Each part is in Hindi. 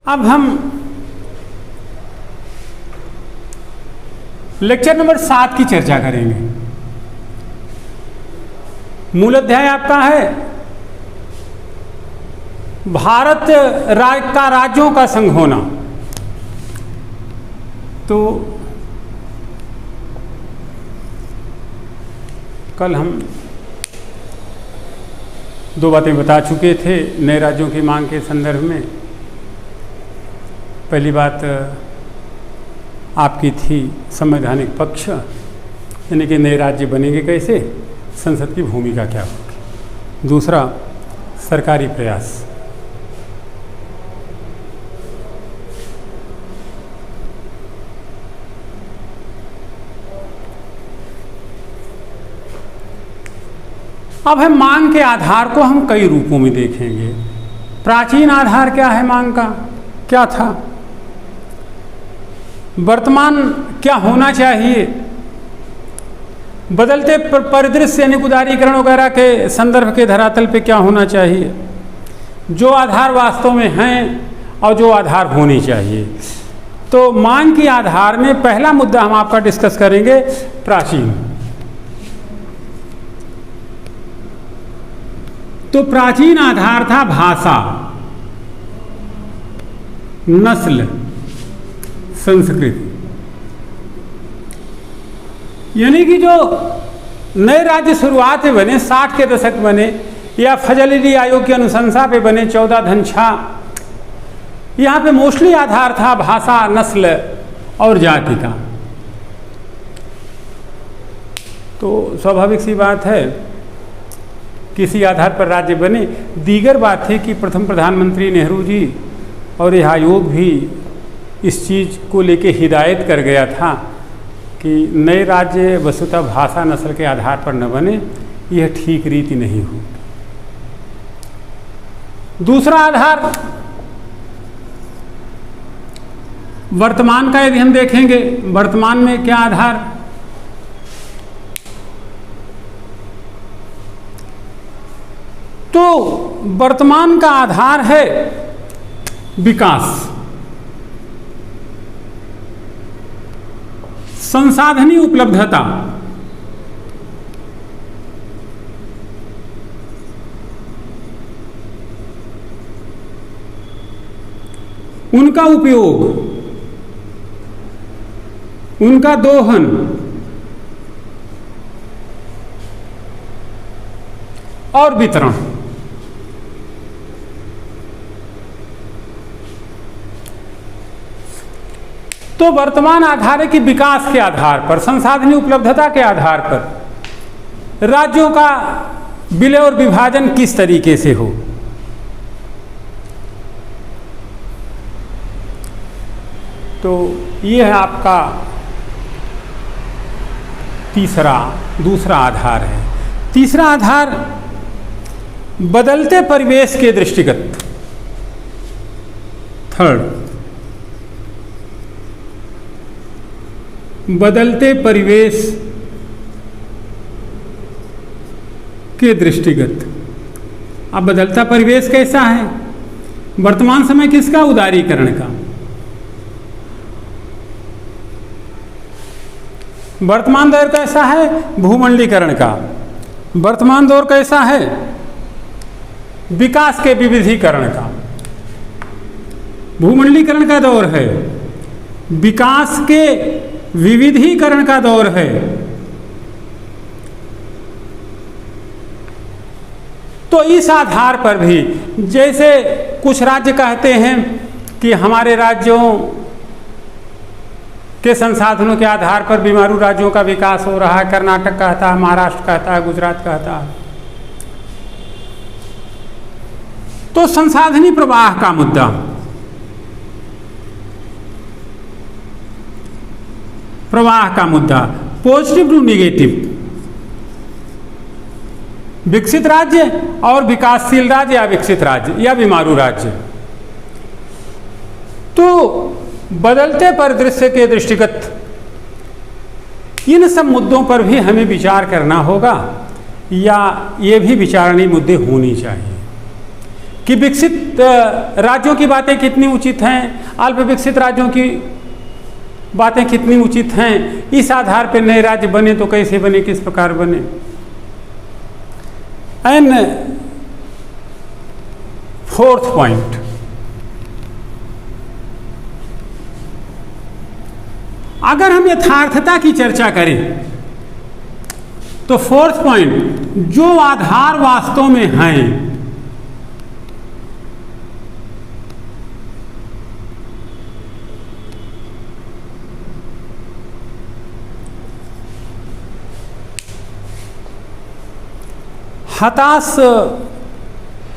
अब हम लेक्चर नंबर 7 की चर्चा करेंगे। मूल अध्याय आपका है भारत का राज्यों का संघ होना। तो कल हम दो बातें बता चुके थे नए राज्यों की मांग के संदर्भ में। पहली बात आपकी थी संवैधानिक पक्ष, यानी कि नए राज्य बनेंगे कैसे, संसद की भूमिका क्या होगी। दूसरा सरकारी प्रयास। अब हम मांग के आधार को हम कई रूपों में देखेंगे। प्राचीन आधार क्या है, मांग का क्या था, वर्तमान क्या होना चाहिए, बदलते परिदृश्य यानी उदारीकरण वगैरह के संदर्भ के धरातल पे क्या होना चाहिए, जो आधार वास्तव में हैं और जो आधार होनी चाहिए। तो मांग के आधार में पहला मुद्दा हम आपका डिस्कस करेंगे प्राचीन। तो प्राचीन आधार था भाषा, नस्ल, संस्कृति। यानी कि जो नए राज्य शुरुआत में बने 60 के दशक बने या फजल आयोग की अनुशंसा पे बने 14 धनछा, यहाँ पे मोस्टली आधार था भाषा, नस्ल और जाति का। तो स्वाभाविक सी बात है किसी आधार पर राज्य बने। दीगर बात है कि प्रथम प्रधानमंत्री नेहरू जी और यह आयोग भी इस चीज़ को लेके हिदायत कर गया था कि नए राज्य वस्तुतः भाषा नस्ल के आधार पर न बने, यह ठीक रीति नहीं हो। दूसरा आधार वर्तमान का यदि हम देखेंगे, वर्तमान में क्या आधार, तो वर्तमान का आधार है विकास, संसाधनी उपलब्धता, उनका उपयोग, उनका दोहन और वितरण। तो वर्तमान आधार है कि विकास के आधार पर, संसाधनी उपलब्धता के आधार पर राज्यों का विलय और विभाजन किस तरीके से हो। तो ये है आपका दूसरा आधार है। तीसरा आधार बदलते परिवेश के दृष्टिगत, थर्ड, बदलते परिवेश के दृष्टिगत। अब बदलता परिवेश कैसा है, वर्तमान समय किसका, उदारीकरण का। वर्तमान दौर कैसा है, भूमंडलीकरण का। वर्तमान दौर कैसा है, विकास के विविधीकरण का। भूमंडलीकरण का दौर है, विकास के विविधीकरण का दौर है। तो इस आधार पर भी, जैसे कुछ राज्य कहते हैं कि हमारे राज्यों के संसाधनों के आधार पर बीमारू राज्यों का विकास हो रहा है, कर्नाटक कहता है, महाराष्ट्र कहता है, गुजरात कहता है। तो संसाधनी प्रवाह का मुद्दा, प्रवाह का मुद्दा, पॉजिटिव टू निगेटिव, विकसित राज्य और विकासशील राज्य या विकसित राज्य या बीमारू राज्य। तो बदलते परिदृश्य के दृष्टिगत इन सब मुद्दों पर भी हमें विचार करना होगा, या ये भी विचारणीय मुद्दे होनी चाहिए। कि विकसित राज्यों की बातें कितनी उचित हैं, अल्प विकसित राज्यों की बातें कितनी उचित हैं, इस आधार पर नए राज्य बने तो कैसे बने, किस प्रकार बने। एंड फोर्थ पॉइंट, अगर हम यथार्थता की चर्चा करें तो फोर्थ पॉइंट, जो आधार वास्तव में हैं हताश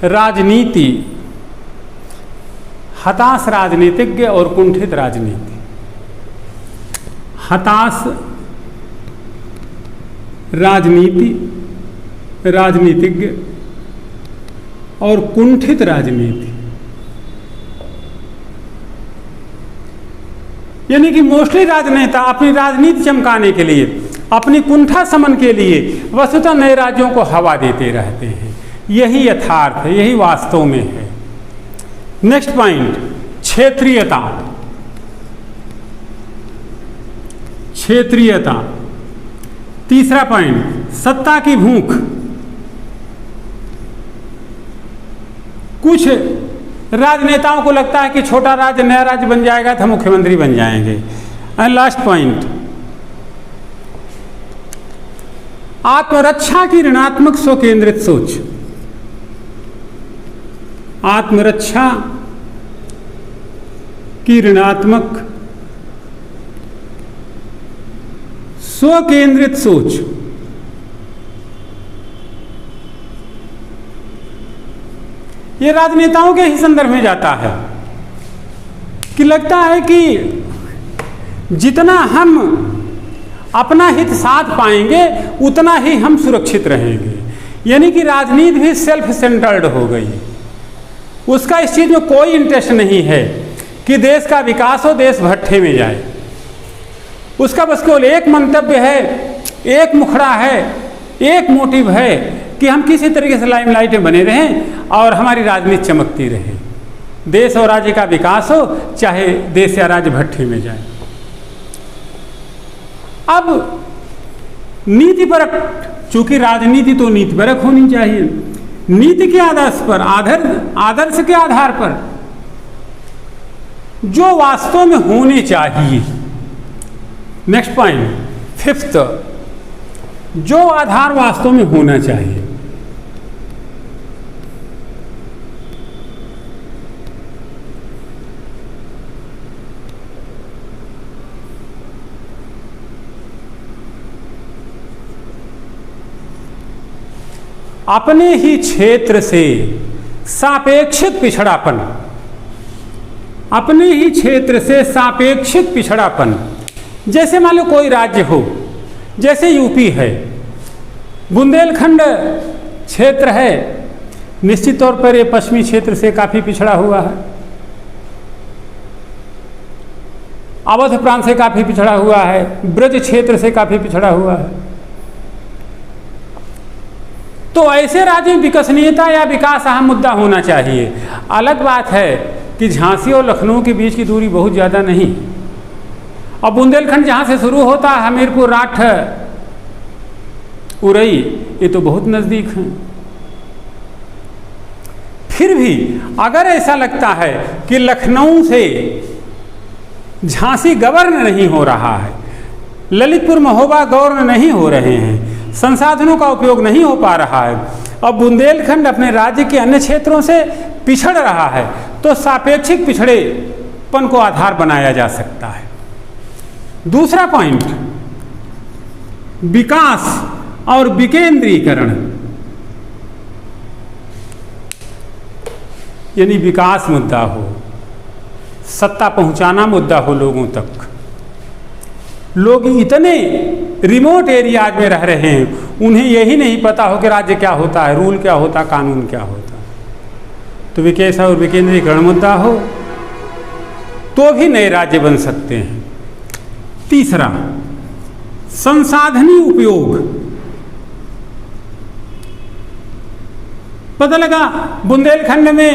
राजनीति, हताश राजनीतिज्ञ और कुंठित राजनीति। हताश राजनीति, राजनीतिज्ञ और कुंठित राजनीति, यानी कि मोस्टली राजनेता अपनी राजनीति चमकाने के लिए, अपनी कुंठा समन के लिए वस्तुतः नए राज्यों को हवा देते रहते हैं। यही यथार्थ है, यही वास्तव में है। नेक्स्ट पॉइंट, क्षेत्रीयता। क्षेत्रीयता। तीसरा पॉइंट, सत्ता की भूख। कुछ राजनेताओं को लगता है कि छोटा राज्य नया राज्य बन जाएगा तो हम मुख्यमंत्री बन जाएंगे। एंड लास्ट पॉइंट, आत्मरक्षा की ऋणात्मक स्वकेंद्रित सोच। आत्मरक्षा की ऋणात्मक स्वकेंद्रित सोच। ये राजनेताओं के ही संदर्भ में जाता है कि लगता है कि जितना हम अपना हित साध पाएंगे उतना ही हम सुरक्षित रहेंगे। यानी कि राजनीति भी सेल्फ सेंटर्ड हो गई। उसका इस चीज में कोई इंटरेस्ट नहीं है कि देश का विकास हो, देश भट्ठे में जाए। उसका बस केवल एक मंतव्य है, एक मुखड़ा है, एक मोटिव है कि हम किसी तरीके से लाइमलाइट में बने रहें और हमारी राजनीति चमकती रहे। देश और राज्य का विकास हो, चाहे देश या राज्य भट्ठे में जाए। अब नीतिपरक, चूंकि राजनीति तो नीतिपरक होनी चाहिए, नीति के आदर्श पर, आदर्श के आधार पर जो वास्तव में होने चाहिए। नेक्स्ट पॉइंट, फिफ्थ, जो आधार वास्तव में होना चाहिए। अपने ही क्षेत्र से सापेक्षिक पिछड़ापन। अपने ही क्षेत्र से सापेक्षिक पिछड़ापन। जैसे मान लो कोई राज्य हो, जैसे यूपी है, बुंदेलखंड क्षेत्र है, निश्चित तौर पर ये पश्चिमी क्षेत्र से काफ़ी पिछड़ा हुआ है, अवध प्रांत से काफ़ी पिछड़ा हुआ है, ब्रज क्षेत्र से काफ़ी पिछड़ा हुआ है। तो ऐसे राज्य में विकसनीयता या विकास अहम मुद्दा होना चाहिए। अलग बात है कि झांसी और लखनऊ के बीच की दूरी बहुत ज़्यादा नहीं, और बुंदेलखंड जहाँ से शुरू होता है, हमीरपुर, राठ, उरई, ये तो बहुत नज़दीक हैं। फिर भी अगर ऐसा लगता है कि लखनऊ से झांसी गवर्न नहीं हो रहा है, ललितपुर महोबा गवर्न नहीं हो रहे हैं, संसाधनों का उपयोग नहीं हो पा रहा है, और बुंदेलखंड अपने राज्य के अन्य क्षेत्रों से पिछड़ रहा है, तो सापेक्षिक पिछड़ेपन को आधार बनाया जा सकता है। दूसरा पॉइंट, विकास और विकेंद्रीकरण। यानी विकास मुद्दा हो, सत्ता पहुंचाना मुद्दा हो लोगों तक। लोग इतने रिमोट एरियाज में रह रहे हैं, उन्हें यही नहीं पता हो कि राज्य क्या होता है, रूल क्या होता, कानून क्या होता। तो विकास और विकेंद्रीकरण मुद्दा हो तो भी नए राज्य बन सकते हैं। तीसरा, संसाधनी उपयोग। पता लगा बुंदेलखंड में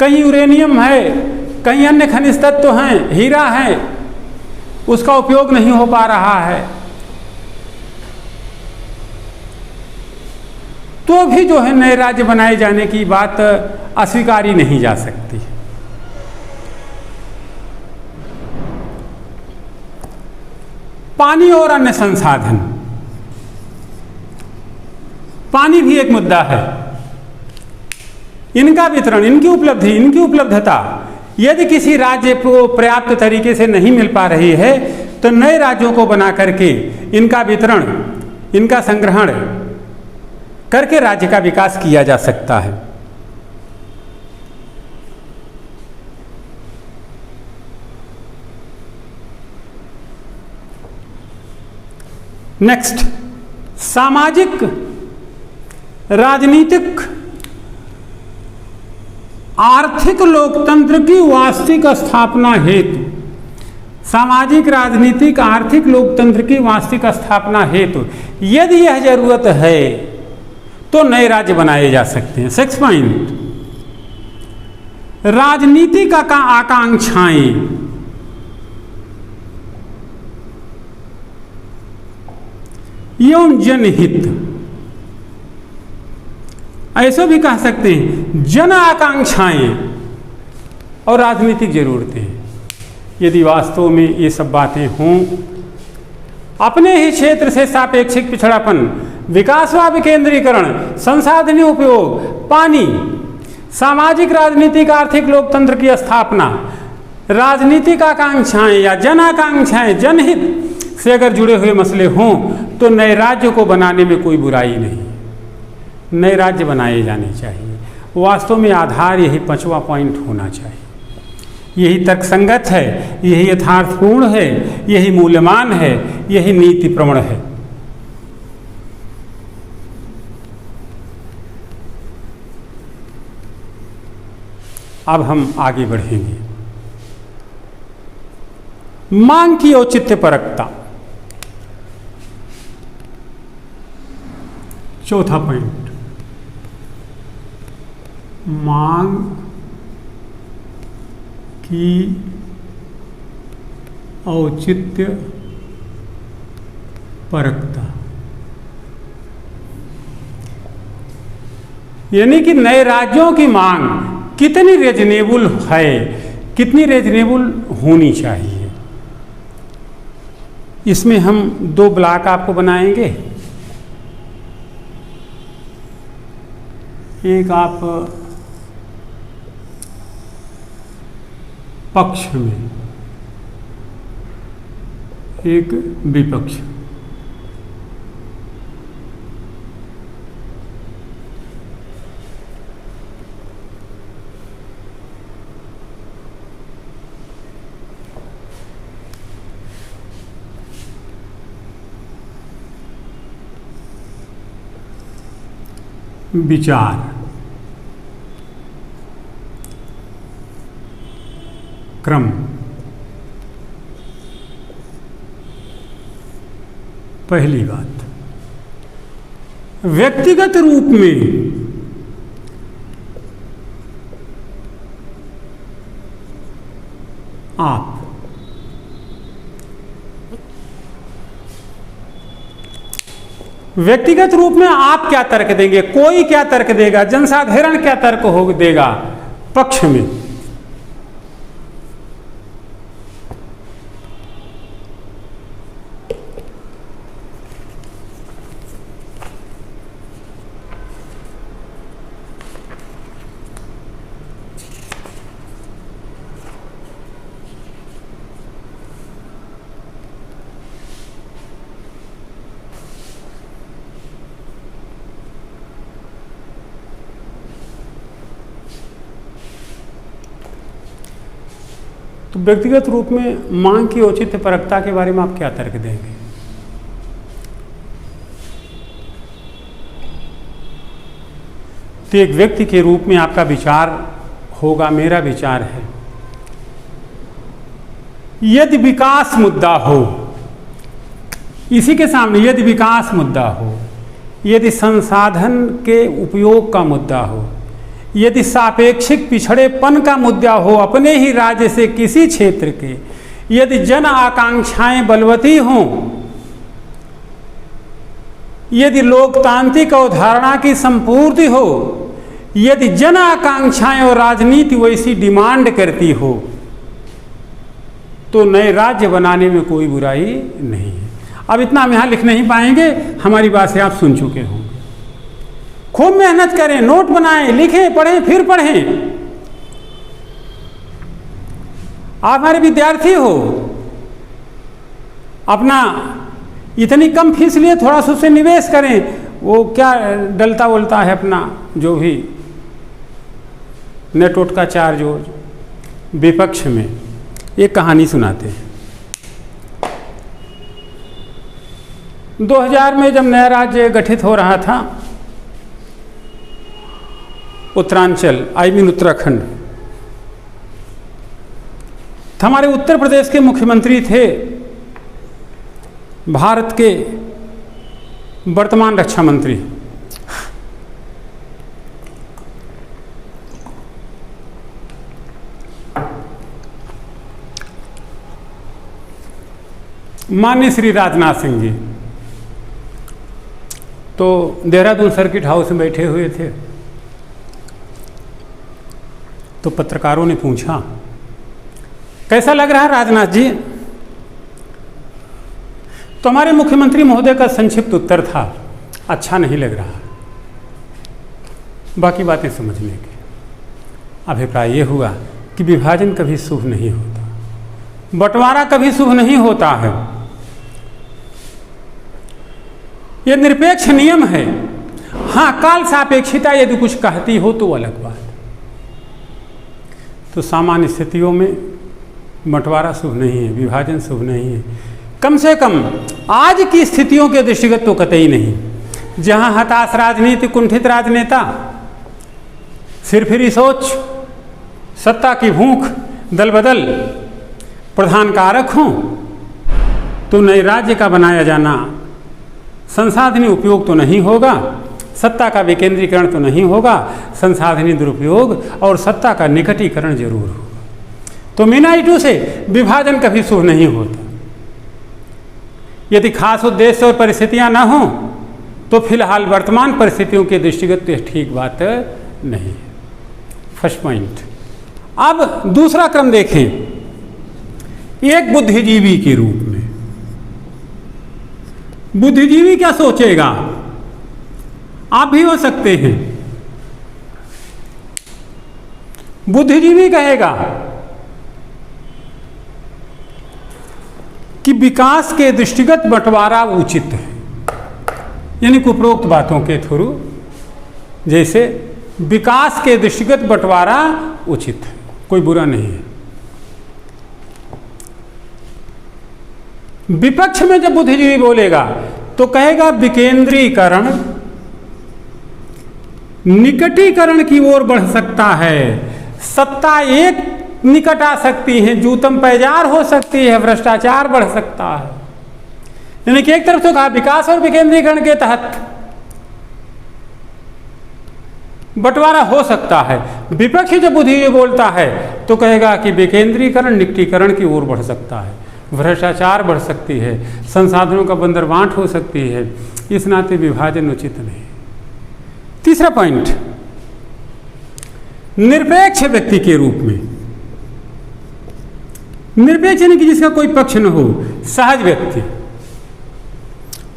कहीं यूरेनियम है, कहीं अन्य खनिज तत्व हैं, हीरा है, उसका उपयोग नहीं हो पा रहा है, तो भी जो है नए राज्य बनाए जाने की बात अस्वीकारी नहीं जा सकती। पानी और अन्य संसाधन, पानी भी एक मुद्दा है। इनका वितरण, इनकी उपलब्धि, इनकी उपलब्धता यदि किसी राज्य को पर्याप्त तरीके से नहीं मिल पा रही है तो नए राज्यों को बना करके इनका वितरण, इनका संग्रहण करके राज्य का विकास किया जा सकता है। नेक्स्ट, सामाजिक राजनीतिक आर्थिक लोकतंत्र की वास्तविक स्थापना हेतु, सामाजिक राजनीतिक आर्थिक लोकतंत्र की वास्तविक स्थापना हेतु यदि यह जरूरत है तो नए राज्य बनाए जा सकते हैं। 6 पॉइंट, राजनीतिक आकांक्षाएं एवं जनहित, ऐसा भी कह सकते हैं जन आकांक्षाएं और राजनीतिक जरूरतें। यदि वास्तव में ये सब बातें हों, अपने ही क्षेत्र से सापेक्षिक पिछड़ापन, विकास व विकेंद्रीकरण, संसाधनी उपयोग, पानी, सामाजिक राजनीतिक आर्थिक लोकतंत्र की स्थापना, राजनीतिक आकांक्षाएं या जन आकांक्षाएं, जनहित से अगर जुड़े हुए मसले हों तो नए राज्य को बनाने में कोई बुराई नहीं, नए राज्य बनाए जाने चाहिए। वास्तव में आधार यही 5वां पॉइंट होना चाहिए। यही तर्कसंगत है, यही यथार्थपूर्ण है, यही मूल्यवान है, यही नीति प्रवण है। अब हम आगे बढ़ेंगे। मांग की औचित्यपरकता, चौथा पॉइंट, मांग की औचित्य परकता, यानी कि नए राज्यों की मांग कितनी रीजनेबल है, कितनी रीजनेबल होनी चाहिए। इसमें हम 2 ब्लॉक आपको बनाएंगे। एक आप पक्ष में, एक विपक्ष। विचार, क्रम, पहली बात, व्यक्तिगत रूप में आप व्यक्तिगत रूप में आप क्या तर्क देंगे, कोई क्या तर्क देगा, जनसाधारण क्या तर्क हो देगा पक्ष में। तो व्यक्तिगत रूप में मांग की औचित्यपरकता के बारे में आप क्या तर्क देंगे? तो एक व्यक्ति के रूप में आपका विचार होगा, मेरा विचार है, यदि विकास मुद्दा हो, इसी के सामने यदि विकास मुद्दा हो, यदि संसाधन के उपयोग का मुद्दा हो, यदि सापेक्षिक पिछड़ेपन का मुद्दा हो अपने ही राज्य से किसी क्षेत्र के, यदि जन आकांक्षाएं बलवती हों, यदि लोकतांत्रिक अवधारणा की संपूर्ति हो, यदि जन आकांक्षाएं और राजनीति वैसी डिमांड करती हो, तो नए राज्य बनाने में कोई बुराई नहीं है। अब इतना हम यहाँ लिख नहीं पाएंगे, हमारी बात से आप सुन चुके होंगे। खूब मेहनत करें, नोट बनाएं, लिखें, पढ़ें, फिर पढ़ें। आप हमारे विद्यार्थी हो, अपना इतनी कम फीस लिए थोड़ा सा उससे निवेश करें। वो क्या डलता उलता है अपना जो भी नेट वोट का चार्ज हो, विपक्ष में एक कहानी सुनाते हैं। 2000 में जब नया राज्य गठित हो रहा था, उत्तरांचल उत्तराखंड, हमारे उत्तर प्रदेश के मुख्यमंत्री थे भारत के वर्तमान रक्षा मंत्री माननीय श्री राजनाथ सिंह जी। तो देहरादून सर्किट हाउस में बैठे हुए थे, तो पत्रकारों ने पूछा, कैसा लग रहा है राजनाथ जी? तो हमारे मुख्यमंत्री महोदय का संक्षिप्त उत्तर था, अच्छा नहीं लग रहा। बाकी बातें समझने के अभिप्राय ये हुआ कि विभाजन कभी शुभ नहीं होता, बंटवारा कभी शुभ नहीं होता है, यह निरपेक्ष नियम है। हाँ, काल सापेक्षिता यदि कुछ कहती हो तो अलग बात। तो सामान्य स्थितियों में बंटवारा शुभ नहीं है, विभाजन शुभ नहीं है, कम से कम आज की स्थितियों के दृष्टिगत तो कतई नहीं। जहां हताश राजनीति, कुंठित राजनेता, सिरफिरी सोच, सत्ता की भूख, दल बदल प्रधान कारक हों, तो नए राज्य का बनाया जाना संसाधनी उपयोग तो नहीं होगा, सत्ता का विकेंद्रीकरण तो नहीं होगा, संसाधनी दुरुपयोग और सत्ता का निकटीकरण जरूर होगा। तो मीनाइटू से विभाजन कभी शुभ नहीं होता। यदि खास उद्देश्य और परिस्थितियां न हों तो फिलहाल वर्तमान परिस्थितियों के दृष्टिगत तो ठीक बात नहीं है। First point. अब दूसरा क्रम देखें, एक बुद्धिजीवी के रूप में बुद्धिजीवी क्या सोचेगा? आप भी हो सकते हैं। बुद्धिजीवी कहेगा कि विकास के दृष्टिगत बंटवारा उचित है, यानी उपरोक्त बातों के थ्रू, जैसे विकास के दृष्टिगत बंटवारा उचित है, कोई बुरा नहीं है। विपक्ष में जब बुद्धिजीवी बोलेगा तो कहेगा विकेंद्रीकरण निकटीकरण की ओर बढ़ सकता है, सत्ता एक निकट आ सकती है, जूतम पैजार हो सकती है, भ्रष्टाचार बढ़ सकता है। यानी कि एक तरफ तो कहा विकास और विकेंद्रीकरण के तहत बंटवारा हो सकता है, विपक्ष जब बुद्धिजीवी बोलता है तो कहेगा कि विकेंद्रीकरण निकटीकरण की ओर बढ़ सकता है, भ्रष्टाचार बढ़ सकती है, संसाधनों का बंदरबांट हो सकती है, इस नाते विभाजन उचित नहीं। तीसरा पॉइंट, निरपेक्ष व्यक्ति के रूप में, निरपेक्ष यानी कि जिसका कोई पक्ष न हो, सहज व्यक्ति,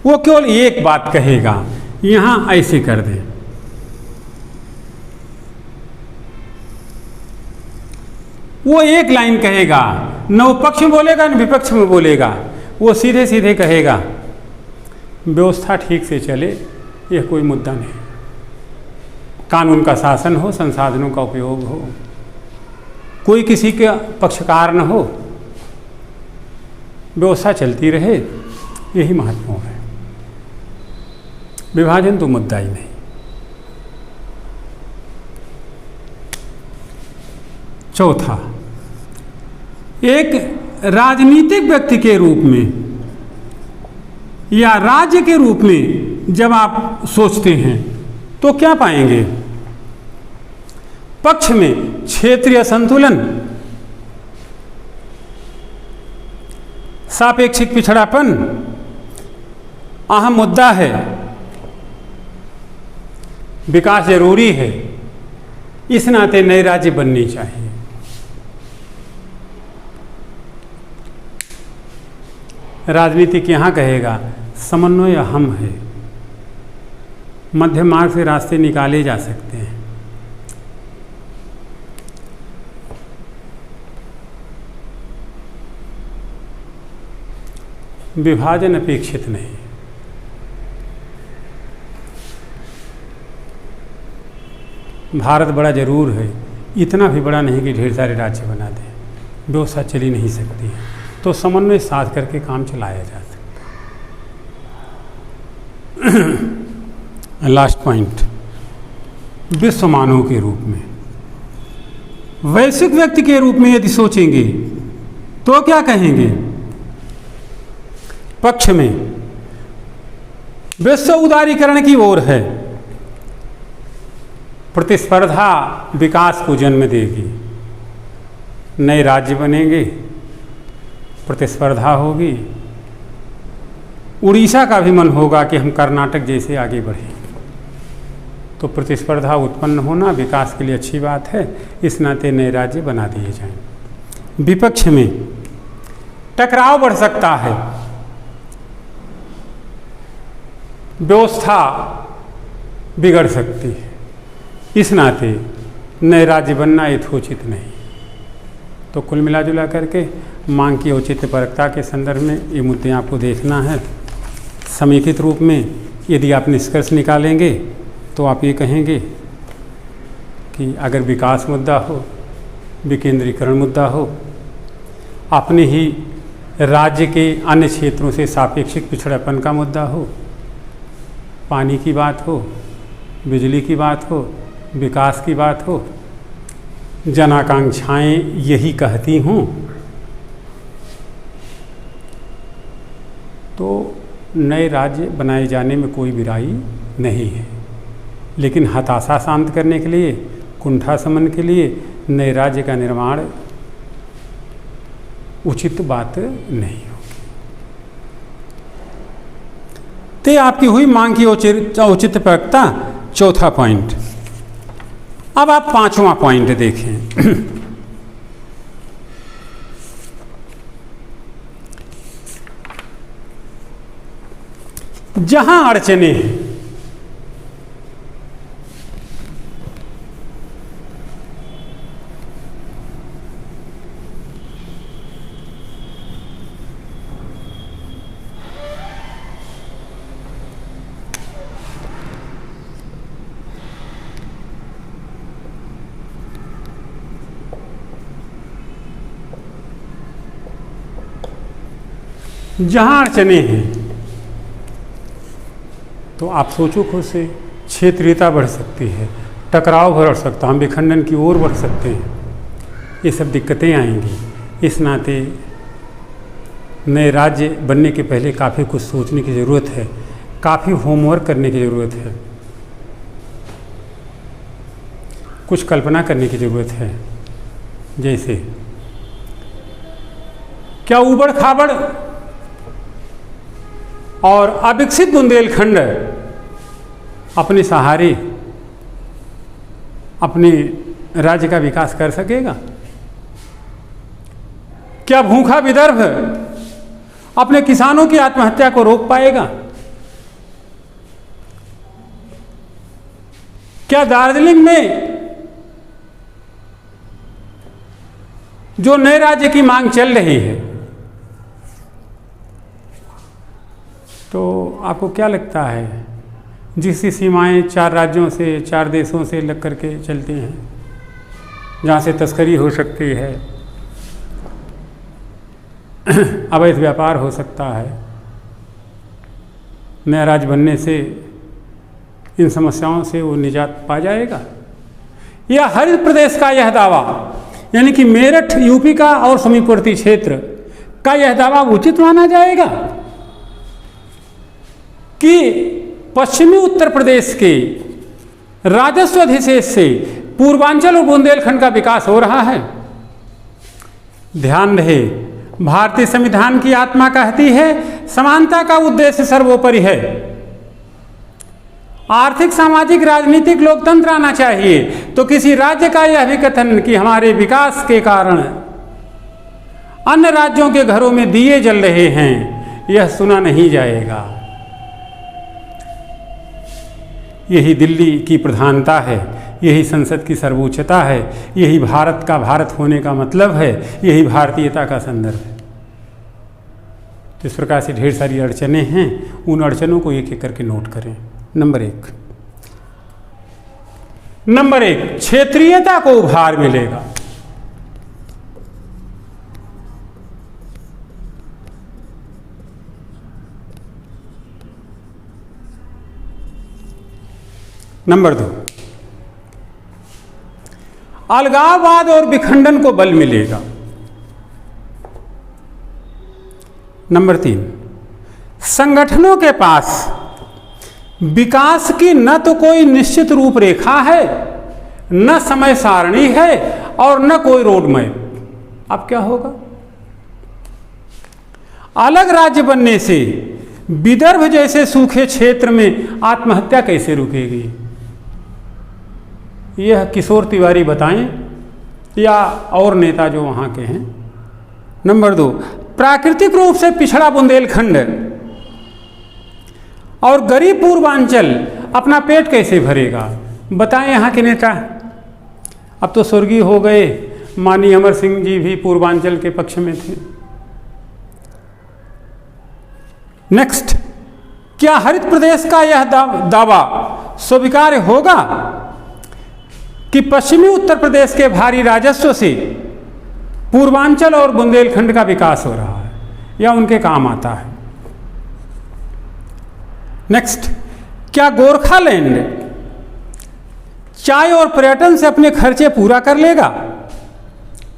वो केवल एक बात कहेगा, यहां ऐसे कर दे, वो एक लाइन कहेगा, न वो पक्ष में बोलेगा न विपक्ष में बोलेगा, वो सीधे सीधे कहेगा व्यवस्था ठीक से चले, यह कोई मुद्दा नहीं, कानून का शासन हो, संसाधनों का उपयोग हो, कोई किसी के पक्षकार न हो, व्यवस्था चलती रहे, यही महत्वपूर्ण है। विभाजन तो मुद्दा ही नहीं। चौथा, एक राजनीतिक व्यक्ति के रूप में या राज्य के रूप में जब आप सोचते हैं तो क्या पाएंगे? पक्ष में क्षेत्रीय संतुलन, सापेक्षिक पिछड़ापन अहम मुद्दा है, विकास जरूरी है, इस नाते नए राज्य बननी चाहिए। राजनीतिक यहाँ कहेगा समन्वय अहम है, मध्य मार्ग से रास्ते निकाले जा सकते हैं। विभाजन अपेक्षित नहीं। भारत बड़ा जरूर है, इतना भी बड़ा नहीं कि ढेर सारे राज्य बना दें, व्यवस्था चली नहीं सकती है, तो समन्वय साध करके काम चलाया जा सकता है। लास्ट पॉइंट, विश्व मानव के रूप में, वैश्विक व्यक्ति के रूप में यदि सोचेंगे तो क्या कहेंगे? पक्ष में विश्व उदारीकरण की ओर है, प्रतिस्पर्धा विकास को जन्म देगी, नए राज्य बनेंगे, प्रतिस्पर्धा होगी। उड़ीसा का भी मन होगा कि हम कर्नाटक जैसे आगे बढ़ें, तो प्रतिस्पर्धा उत्पन्न होना विकास के लिए अच्छी बात है, इस नाते नए राज्य बना दिए जाएं। विपक्ष में टकराव बढ़ सकता है, व्यवस्था बिगड़ सकती है, इस नाते नए राज्य बनना यथोचित नहीं। तो कुल मिला जुला करके मांग की औचित्यपरकता के संदर्भ में ये मुद्दे आपको देखना है। समेकित रूप में यदि आप निष्कर्ष निकालेंगे तो आप ये कहेंगे कि अगर विकास मुद्दा हो, विकेंद्रीकरण मुद्दा हो, अपने ही राज्य के अन्य क्षेत्रों से सापेक्षिक पिछड़ापन का मुद्दा हो, पानी की बात हो, बिजली की बात हो, विकास की बात हो, जन आकांक्षाएँ यही कहती हों, तो नए राज्य बनाए जाने में कोई बुराई नहीं है। लेकिन हताशा शांत करने के लिए, कुंठा शमन के लिए नए राज्य का निर्माण उचित बात नहीं होगी। तो आपकी हुई मांग की औचित्यपरकता, चौथा पॉइंट। अब आप पांचवा पॉइंट देखें। जहां अड़चने हैं, तो आप सोचो खुद से, क्षेत्रीयता बढ़ सकती है, टकराव बढ़ सकता है, हम विखंडन की ओर बढ़ सकते हैं, ये सब दिक्कतें आएंगी। इस नाते नए राज्य बनने के पहले काफ़ी कुछ सोचने की ज़रूरत है, काफ़ी होमवर्क करने की ज़रूरत है, कुछ कल्पना करने की ज़रूरत है। जैसे क्या ऊबड़ खाबड़ और अविकसित बुंदेलखंड अपने सहारे अपने राज्य का विकास कर सकेगा? क्या भूखा विदर्भ अपने किसानों की आत्महत्या को रोक पाएगा? क्या दार्जिलिंग में जो नए राज्य की मांग चल रही है, तो आपको क्या लगता है, जिसकी सीमाएं 4 राज्यों से, 4 देशों से लग करके चलती हैं, जहाँ से तस्करी हो सकती है, अवैध व्यापार हो सकता है, नया राज्य बनने से इन समस्याओं से वो निजात पा जाएगा? या हर प्रदेश का यह दावा, यानी कि मेरठ यूपी का और समीपवर्ती क्षेत्र का यह दावा उचित माना जाएगा कि पश्चिमी उत्तर प्रदेश के राजस्व अधिशेष से पूर्वांचल और बुंदेलखंड का विकास हो रहा है। ध्यान रहे, भारतीय संविधान की आत्मा कहती है समानता का उद्देश्य सर्वोपरि है। आर्थिक, सामाजिक, राजनीतिक लोकतंत्र आना चाहिए। तो किसी राज्य का यह भी कथन कि हमारे विकास के कारण अन्य राज्यों के घरों में दिए जल रहे हैं, यह सुना नहीं जाएगा। यही दिल्ली की प्रधानता है, यही संसद की सर्वोच्चता है, यही भारत का भारत होने का मतलब है, यही भारतीयता का संदर्भ है। इस प्रकार से ढेर सारी अड़चनें हैं, उन अड़चनों को एक एक करके नोट करें। नंबर एक, क्षेत्रीयता को उभार मिलेगा। नंबर 2, अलगाववाद और विखंडन को बल मिलेगा। नंबर 3, संगठनों के पास विकास की न तो कोई निश्चित रूपरेखा है, न समय सारणी है और न कोई रोड मैप। अब क्या होगा? अलग राज्य बनने से विदर्भ जैसे सूखे क्षेत्र में आत्महत्या कैसे रुकेगी? यह किशोर तिवारी बताएं या और नेता जो वहाँ के हैं। नंबर 2, प्राकृतिक रूप से पिछड़ा बुंदेलखंड और गरीब पूर्वांचल अपना पेट कैसे भरेगा? बताएं यहाँ के नेता। अब तो स्वर्गीय हो गए, माननीय अमर सिंह जी भी पूर्वांचल के पक्ष में थे। नेक्स्ट, क्या हरित प्रदेश का यह दावा स्वीकार्य होगा कि पश्चिमी उत्तर प्रदेश के भारी राजस्व से पूर्वांचल और बुंदेलखंड का विकास हो रहा है, या उनके काम आता है? नेक्स्ट, क्या गोरखालैंड चाय और पर्यटन से अपने खर्चे पूरा कर लेगा,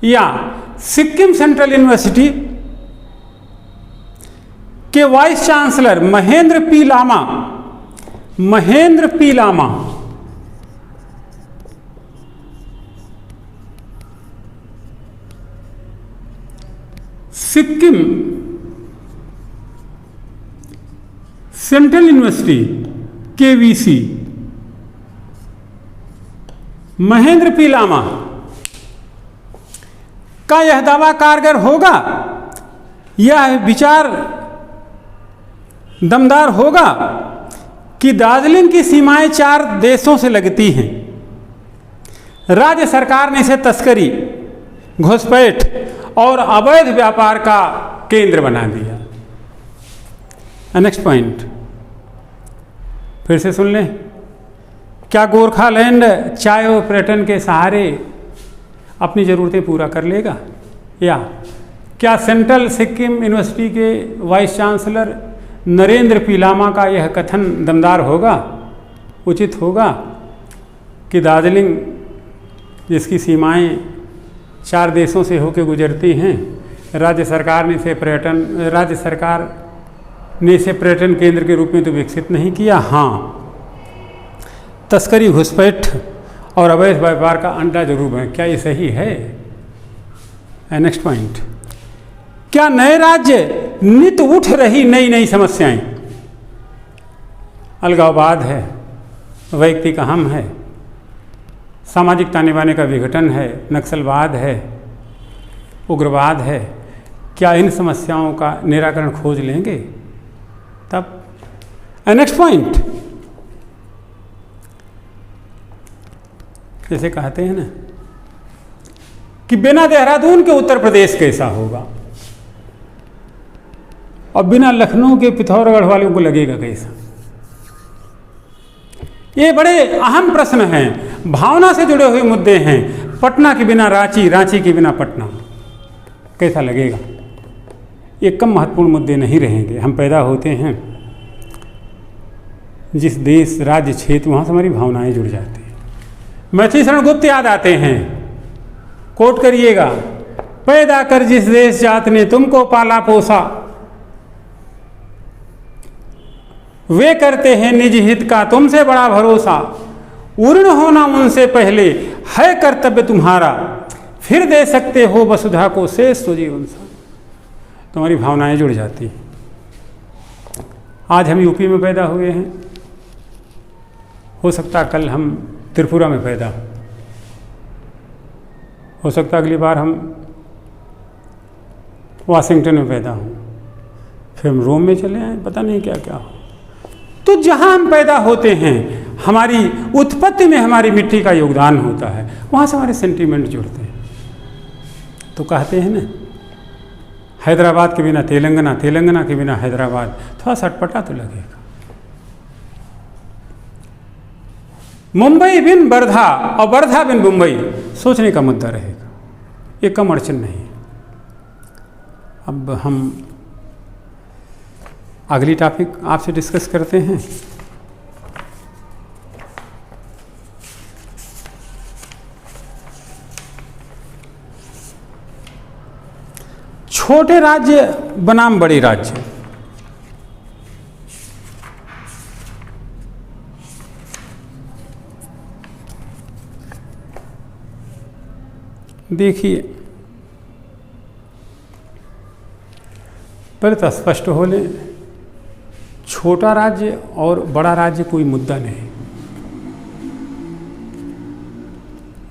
या सिक्किम सेंट्रल यूनिवर्सिटी के vice chancellor Mahendra P Lama Sikkim central university KVC Mahendra P Lama का यह दावा कारगर होगा? यह विचार दमदार होगा कि दार्जिलिंग की सीमाएं 4 देशों से लगती हैं। राज्य सरकार ने इसे तस्करी, घुसपैठ और अवैध व्यापार का केंद्र बना दिया। नेक्स्ट पॉइंट फिर से सुन लें। क्या गोरखालैंड चाय और पर्यटन के सहारे अपनी ज़रूरतें पूरा कर लेगा, या क्या सेंट्रल सिक्किम यूनिवर्सिटी के vice chancellor Narendra P Lama का यह कथन दमदार होगा, उचित होगा कि दार्जिलिंग जिसकी सीमाएं 4 देशों से होकर गुजरती हैं, राज्य सरकार ने इसे पर्यटन केंद्र के रूप में तो विकसित नहीं किया। हाँ, तस्करी, घुसपैठ और अवैध व्यापार का अंडा जरूर है। क्या ये सही है? नेक्स्ट पॉइंट, क्या नए राज्य नित उठ रही नई नई समस्याएं, अलगाववाद है, वैयक्तिक अहम है, सामाजिक ताने बाने का विघटन है, नक्सलवाद है, उग्रवाद है, क्या इन समस्याओं का निराकरण खोज लेंगे तब? नेक्स्ट पॉइंट, जैसे कहते हैं ना कि बिना देहरादून के उत्तर प्रदेश कैसा होगा, और बिना लखनऊ के पिथौरागढ़ वालों को लगेगा कैसा? ये बड़े अहम प्रश्न हैं, भावना से जुड़े हुए मुद्दे हैं। पटना के बिना रांची, रांची के बिना पटना कैसा लगेगा? ये कम महत्वपूर्ण मुद्दे नहीं रहेंगे। हम पैदा होते हैं जिस देश, राज्य, क्षेत्र, वहाँ से हमारी भावनाएं जुड़ जाती हैं। मैथिली शरण गुप्त याद आते हैं, कोट करिएगा, पैदा कर जिस देश जात ने तुमको पाला पोसा, वे करते हैं निज हित का तुमसे बड़ा भरोसा, उर्ण होना उनसे पहले है कर्तव्य तुम्हारा, फिर दे सकते हो वसुधा को शेष तो जीवन सा। तुम्हारी भावनाएं जुड़ जाती हैं। आज हम यूपी में पैदा हुए हैं, हो सकता कल हम त्रिपुरा में पैदा हो सकता अगली बार हम वाशिंगटन में पैदा हों, फिर हम रोम में चले आए, पता नहीं क्या क्या हो। तो जहाँ हम पैदा होते हैं, हमारी उत्पत्ति में हमारी मिट्टी का योगदान होता है, वहाँ से हमारे सेंटीमेंट जुड़ते हैं। तो कहते हैं ना, हैदराबाद के बिना तेलंगाना, तेलंगाना के बिना हैदराबाद, थोड़ा सटपटा तो लगेगा। मुंबई बिन वर्धा और वर्धा बिन मुंबई, सोचने का मुद्दा रहेगा, ये कम अड़चन नहीं है। अब हम अगली टॉपिक आपसे डिस्कस करते हैं। छोटे राज्य बनाम बड़े राज्य। देखिए, पहले तो स्पष्ट हो लें, छोटा राज्य और बड़ा राज्य कोई मुद्दा नहीं।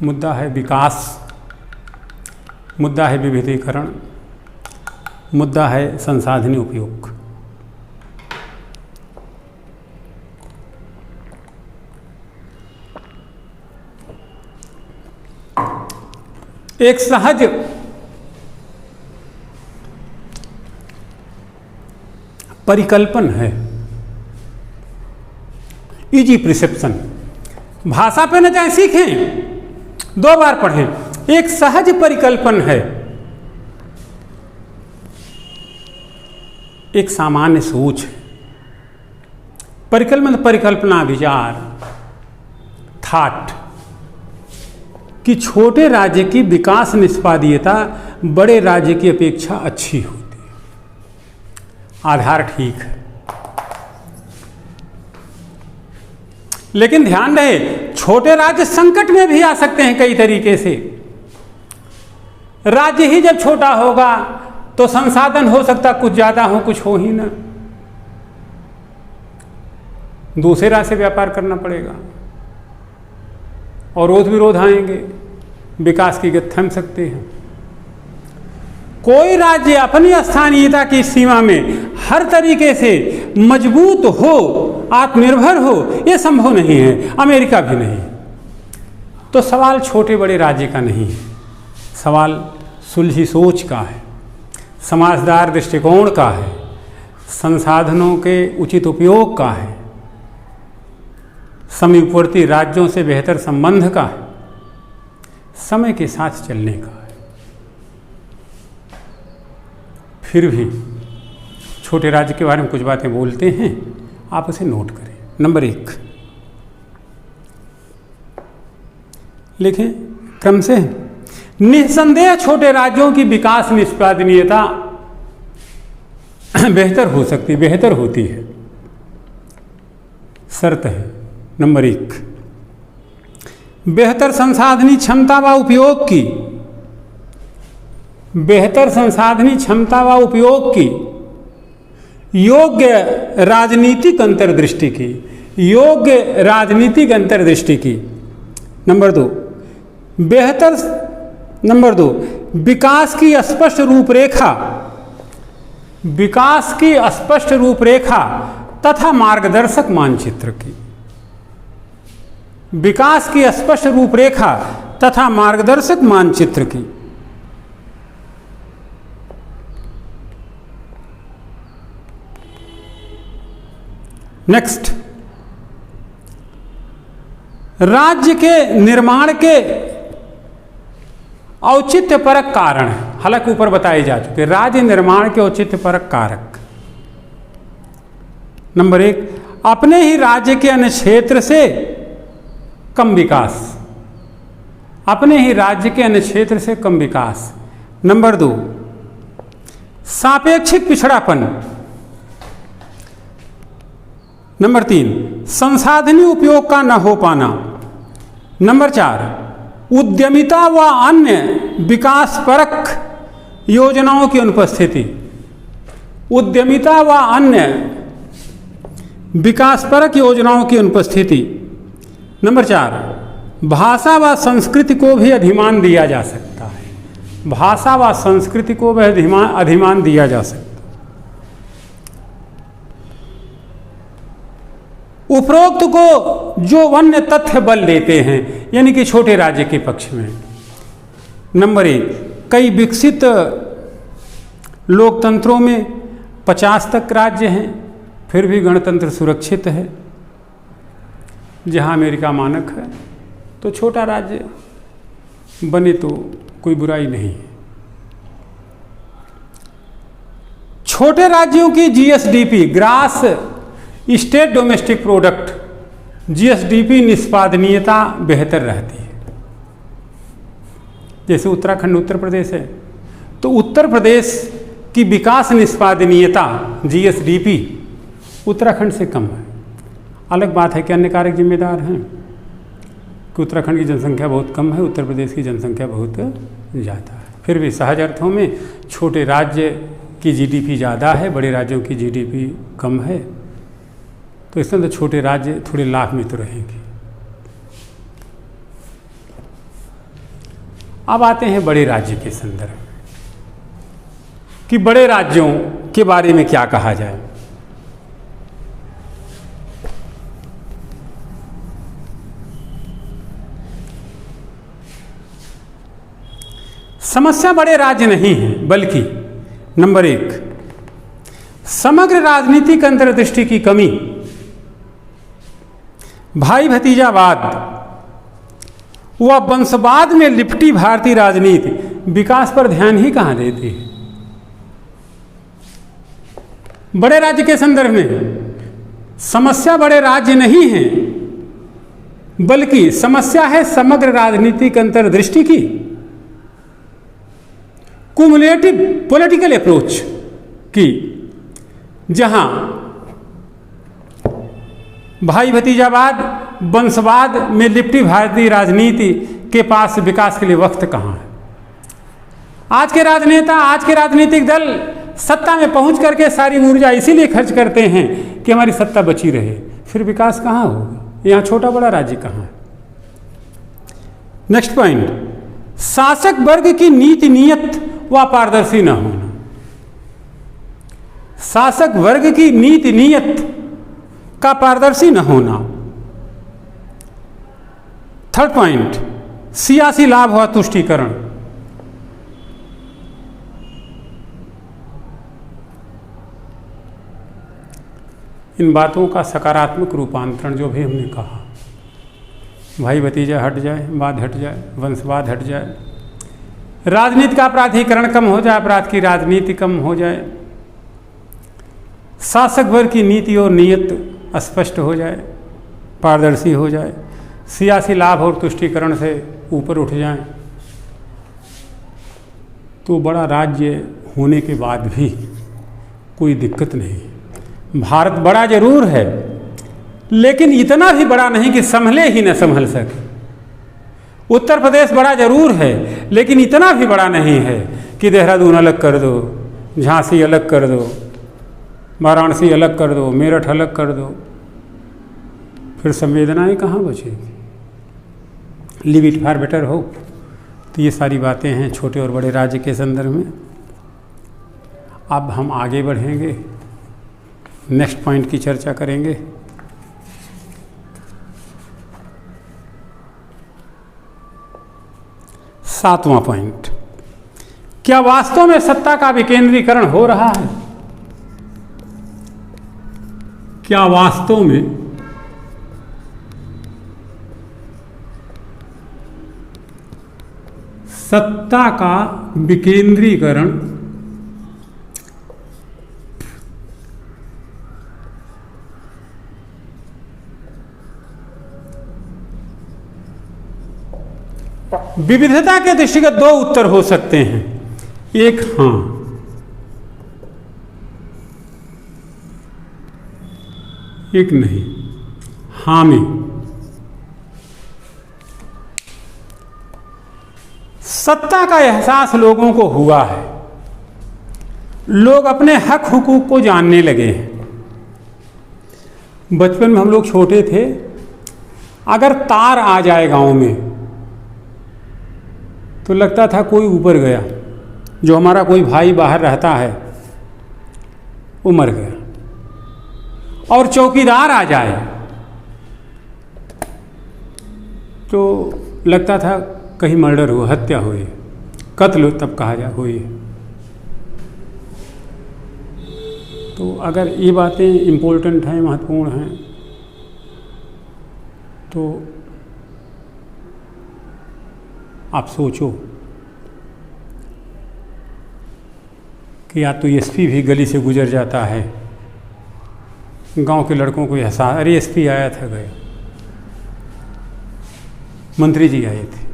मुद्दा है विकास, मुद्दा है विविधीकरण, मुद्दा है संसाधनी उपयोग। एक सहज परिकल्पन है, इजी प्रिसेप्शन। भाषा पे न जाए सीखें, 2 बार पढ़ें। एक सहज परिकल्पन है, एक सामान्य सोच है। परिकल्पना, विचार, थाट कि छोटे राज्य की विकास निष्पादीयता बड़े राज्य की अपेक्षा अच्छी होती है। आधार ठीक है, लेकिन ध्यान रहे, छोटे राज्य संकट में भी आ सकते हैं कई तरीके से। राज्य ही जब छोटा होगा तो संसाधन हो सकता कुछ ज्यादा हो, कुछ हो ही ना, दूसरे राज्य से व्यापार करना पड़ेगा और रोध विरोध आएंगे, विकास की गति थम सकते हैं। कोई राज्य अपनी स्थानीयता की सीमा में हर तरीके से मजबूत हो, आत्मनिर्भर हो, यह संभव नहीं है, अमेरिका भी नहीं। तो सवाल छोटे बड़े राज्य का नहीं है, सवाल सुलझी सोच का है, समाजदार दृष्टिकोण का है, संसाधनों के उचित उपयोग का है, समीपवर्ती राज्यों से बेहतर संबंध का है, समय के साथ चलने का है। फिर भी छोटे राज्य के बारे में कुछ बातें बोलते हैं, आप उसे नोट करें। नंबर 1 लिखें क्रम से, निस्संदेह छोटे राज्यों की विकास निष्पादनीयता बेहतर हो सकती, बेहतर होती है। शर्त है नंबर 1, बेहतर संसाधनी क्षमता व उपयोग की, बेहतर संसाधनी क्षमता व उपयोग की, योग्य राजनीतिक अंतर्दृष्टि की, योग्य राजनीतिक अंतर्दृष्टि की। नंबर 2, नंबर 2, विकास की स्पष्ट रूपरेखा, विकास की स्पष्ट रूपरेखा तथा मार्गदर्शक मानचित्र की, विकास की स्पष्ट रूपरेखा तथा मार्गदर्शक मानचित्र की। नेक्स्ट, राज्य के निर्माण के औचित्यपरक कारण है, हालांकि ऊपर बताए जा चुके, राज्य निर्माण के औचित्यपरक कारक। नंबर 1, अपने ही राज्य के अन्य क्षेत्र से कम विकास, अपने ही राज्य के अन्य क्षेत्र से कम विकास। नंबर 2, सापेक्षिक पिछड़ापन, नंबर 3, संसाधनीय उपयोग का न हो पाना। नंबर 4, उद्यमिता व अन्य विकासपरक योजनाओं की अनुपस्थिति। उद्यमिता व अन्य विकासपरक योजनाओं की अनुपस्थिति। नंबर 4, भाषा व संस्कृति को भी अधिमान दिया जा सकता है। भाषा व संस्कृति को भी अधिमान दिया जा सकता है। उपरोक्त को जो अन्य तथ्य बल देते हैं, यानी कि छोटे राज्य के पक्ष में। नंबर 1, कई विकसित लोकतंत्रों में 50 तक राज्य हैं, फिर भी गणतंत्र सुरक्षित है। जहां अमेरिका मानक है, तो छोटा राज्य बने तो कोई बुराई नहीं है। छोटे राज्यों की GSDP, gross state domestic product, GSDP निष्पादनीयता बेहतर रहती है। जैसे उत्तराखंड उत्तर प्रदेश है, तो उत्तर प्रदेश की विकास निष्पादनीयता जीएसडीपी उत्तराखंड से कम है। अलग बात है कि अन्य कारक जिम्मेदार हैं कि उत्तराखंड की जनसंख्या बहुत कम है, उत्तर प्रदेश की जनसंख्या बहुत ज़्यादा है। फिर भी सहज अर्थों में छोटे राज्य की जीडीपी ज़्यादा है, बड़े राज्यों की जीडीपी कम है, तो इसमें तो छोटे राज्य थोड़े लाभ में तो रहेंगे। अब आते हैं बड़े राज्य के संदर्भ में कि बड़े राज्यों के बारे में क्या कहा जाए। समस्या बड़े राज्य नहीं है, बल्कि नंबर 1, समग्र राजनीतिक अंतर्दृष्टि की कमी। भाई भतीजावाद व वंशवाद में लिपटी भारतीय राजनीति विकास पर ध्यान ही कहाँ देती है। बड़े राज्य के संदर्भ में समस्या बड़े राज्य नहीं है, बल्कि समस्या है समग्र राजनीतिक अंतर्दृष्टि की, कुमुलेटिव पॉलिटिकल अप्रोच की, जहां भाई भतीजावाद वंशवाद में लिपटी भारतीय राजनीति के पास विकास के लिए वक्त कहाँ है। आज के राजनेता, आज के राजनीतिक दल सत्ता में पहुंच करके सारी ऊर्जा इसीलिए खर्च करते हैं कि हमारी सत्ता बची रहे, फिर विकास कहाँ होगा। यहाँ छोटा बड़ा राज्य कहाँ है। नेक्स्ट पॉइंट, शासक वर्ग की नीति नियत व पारदर्शी न होना। शासक वर्ग की नीति नियत का पारदर्शी न होना। थर्ड पॉइंट, सियासी लाभ व तुष्टीकरण। इन बातों का सकारात्मक रूपांतरण जो भी हमने कहा, भाई भतीजा हट जाए, वाद हट जाए, वंशवाद हट जाए, राजनीति का अपराधीकरण कम हो जाए, अपराध की राजनीति कम हो जाए, शासक वर्ग की नीति और नीयत स्पष्ट हो जाए, पारदर्शी हो जाए, सियासी लाभ और तुष्टीकरण से ऊपर उठ जाए, तो बड़ा राज्य होने के बाद भी कोई दिक्कत नहीं। भारत बड़ा जरूर है, लेकिन इतना भी बड़ा नहीं कि संभले ही न संभल सके। उत्तर प्रदेश बड़ा जरूर है, लेकिन इतना भी बड़ा नहीं है कि देहरादून अलग कर दो, झांसी अलग कर दो, वाराणसी अलग कर दो, मेरठ अलग कर दो, फिर संवेदनाएं कहाँ बचेगी। Live it for better hope. तो ये सारी बातें हैं छोटे और बड़े राज्य के संदर्भ में। अब हम आगे बढ़ेंगे, नेक्स्ट पॉइंट की चर्चा करेंगे। सातवां पॉइंट, क्या वास्तव में सत्ता का विकेंद्रीकरण हो रहा है? क्या वास्तव में सत्ता का विकेंद्रीकरण विविधता के दृष्टिगत दो उत्तर हो सकते हैं। एक, हाँ, एक नहीं, हामी। सत्ता का एहसास लोगों को हुआ है, लोग अपने हक हुकूक को जानने लगे हैं। बचपन में हम लोग छोटे थे, अगर तार आ जाए गांव में तो लगता था कोई ऊपर गया, जो हमारा कोई भाई बाहर रहता है वो मर गया। और चौकीदार आ जाए तो लगता था कहीं मर्डर हो, हत्या हुई, कत्ल तब कहा जा हुई। तो अगर ये बातें इम्पोर्टेंट हैं, महत्वपूर्ण हैं, तो आप सोचो कि या तो एसपी भी गली से गुजर जाता है, गांव के लड़कों को एहसास, अरे एसपी आया था, गया, मंत्री जी आए थे।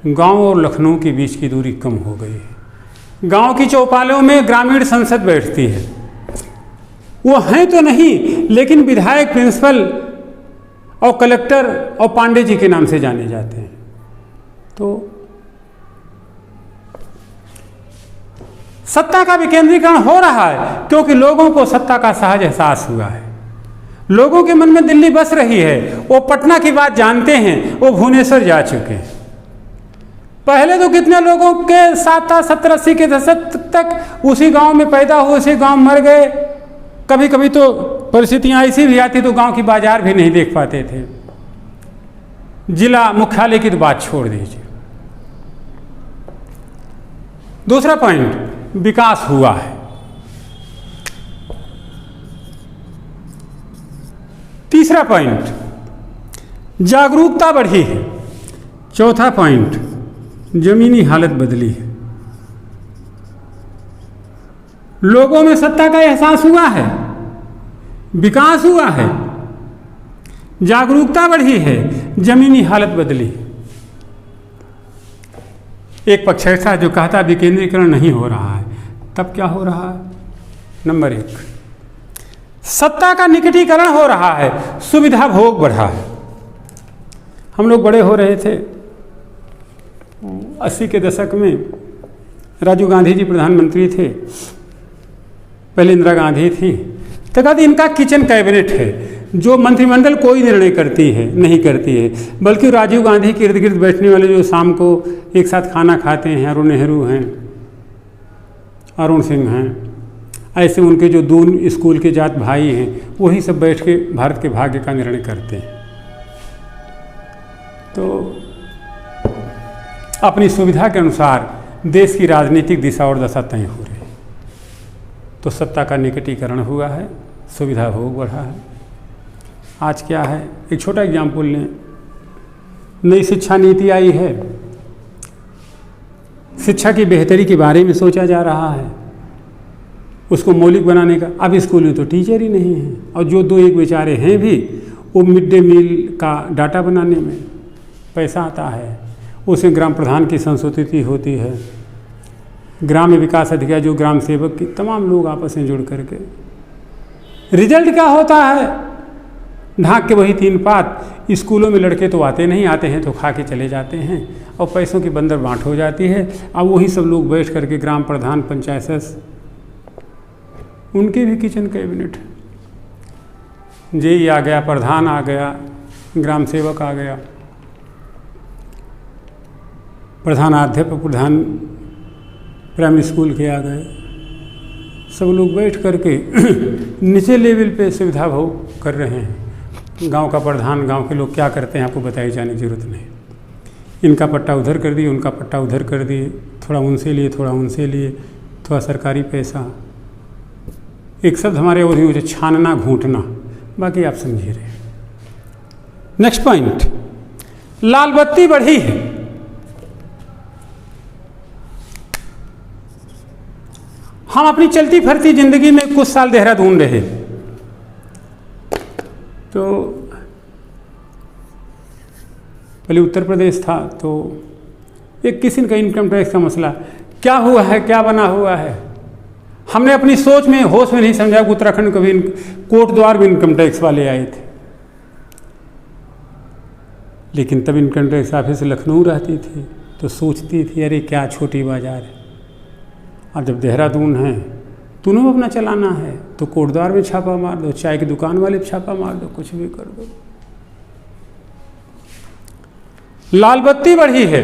गांव और लखनऊ के बीच की दूरी कम हो गई है। गांव की चौपालों में ग्रामीण संसद बैठती है, वो हैं तो नहीं, लेकिन विधायक, प्रिंसिपल और कलेक्टर और पांडे जी के नाम से जाने जाते हैं। तो सत्ता का विकेंद्रीकरण हो रहा है क्योंकि लोगों को सत्ता का सहज एहसास हुआ है। लोगों के मन में दिल्ली बस रही है, वो पटना की बात जानते हैं, वो भुवनेश्वर जा चुके हैं। पहले तो कितने लोगों के साथ था, 70-80 के दशक तक उसी गांव में पैदा हुए, उसी गांव मर गए। कभी कभी तो परिस्थितियां ऐसी भी आती तो गांव की बाजार भी नहीं देख पाते थे। जिला मुख्यालय की तो बात छोड़ दीजिए। दूसरा पॉइंट, विकास हुआ है। तीसरा पॉइंट, जागरूकता बढ़ी है। चौथा पॉइंट, जमीनी हालत बदली है। लोगों में सत्ता का एहसास हुआ है, विकास हुआ है, जागरूकता बढ़ी है, जमीनी हालत बदली। एक पक्ष ऐसा जो कहता विकेंद्रीकरण नहीं हो रहा है, तब क्या हो रहा है? नंबर 1, सत्ता का निकटीकरण हो रहा है, सुविधा भोग बढ़ा है। हम लोग बड़े हो रहे थे 80 के दशक में, राजीव गांधी जी प्रधानमंत्री थे, पहले इंदिरा गांधी थी, तो कहते इनका किचन कैबिनेट है, जो मंत्रिमंडल कोई निर्णय करती है नहीं करती है, बल्कि राजीव गांधी के इर्द गिर्द बैठने वाले जो शाम को एक साथ खाना खाते हैं, अरुण नेहरू हैं, अरुण सिंह हैं, ऐसे उनके जो 2 स्कूल के जात भाई हैं, वही सब बैठ के भारत के भाग्य का निर्णय करते हैं। तो अपनी सुविधा के अनुसार देश की राजनीतिक दिशा और दशा तय हो रही है। तो सत्ता का निकटीकरण हुआ है, सुविधा भोग बढ़ा है। आज क्या है, एक छोटा एग्जाम्पल लें, नई शिक्षा नीति आई है, शिक्षा की बेहतरी के बारे में सोचा जा रहा है, उसको मौलिक बनाने का। अब स्कूल में तो टीचर ही नहीं है, और जो 2-1 बेचारे हैं भी, वो मिड डे मील का डाटा बनाने में पैसा आता है, उसमें ग्राम प्रधान की संस्तुति होती है, ग्राम विकास अधिकारी जो ग्राम सेवक की, तमाम लोग आपस में जुड़ करके, रिजल्ट क्या होता है? ढाक के वही 3 पात। स्कूलों में लड़के तो आते नहीं, आते हैं तो खा के चले जाते हैं, और पैसों की बंदर बांट हो जाती है। अब वही सब लोग बैठ करके, ग्राम प्रधान, पंचायत सदस्य, उनके भी किचन कैबिनेट, जेई आ गया, प्रधान आ गया, ग्राम सेवक आ गया, प्रधानाध्यापक, प्रधान प्राइमरी स्कूल के आ गए, सब लोग बैठ करके नीचे लेवल पे सुविधा भोग कर रहे हैं। गांव का प्रधान, गांव के लोग क्या करते हैं आपको बताई जाने की जरूरत नहीं। इनका पट्टा उधर कर दिए, उनका पट्टा उधर कर दिए, थोड़ा उनसे लिए, थोड़ा उनसे लिए, थोड़ा सरकारी पैसा। एक शब्द हमारे अवधि में छानना, घूंटना, बाकी आप समझिए रहे। नेक्स्ट पॉइंट, लाल बत्ती बढ़ी है। हम अपनी चलती फिरती जिंदगी में कुछ साल देहरादून रहे, तो पहले उत्तर प्रदेश था, तो एक किसी का इनकम टैक्स का मसला, क्या हुआ है, क्या बना हुआ है, हमने अपनी सोच में होश में नहीं समझा कि उत्तराखंड कभी कोटद्वार में इनकम टैक्स वाले आए थे, लेकिन तब इनकम टैक्स ऑफिस लखनऊ रहती थी तो सोचती थी अरे क्या छोटी बाजार है। अब जब देहरादून है तुम्हें अपना चलाना है तो कोटद्वार में छापा मार दो, चाय की दुकान वाले पे छापा मार दो, कुछ भी कर दो। लाल बत्ती बढ़ी है,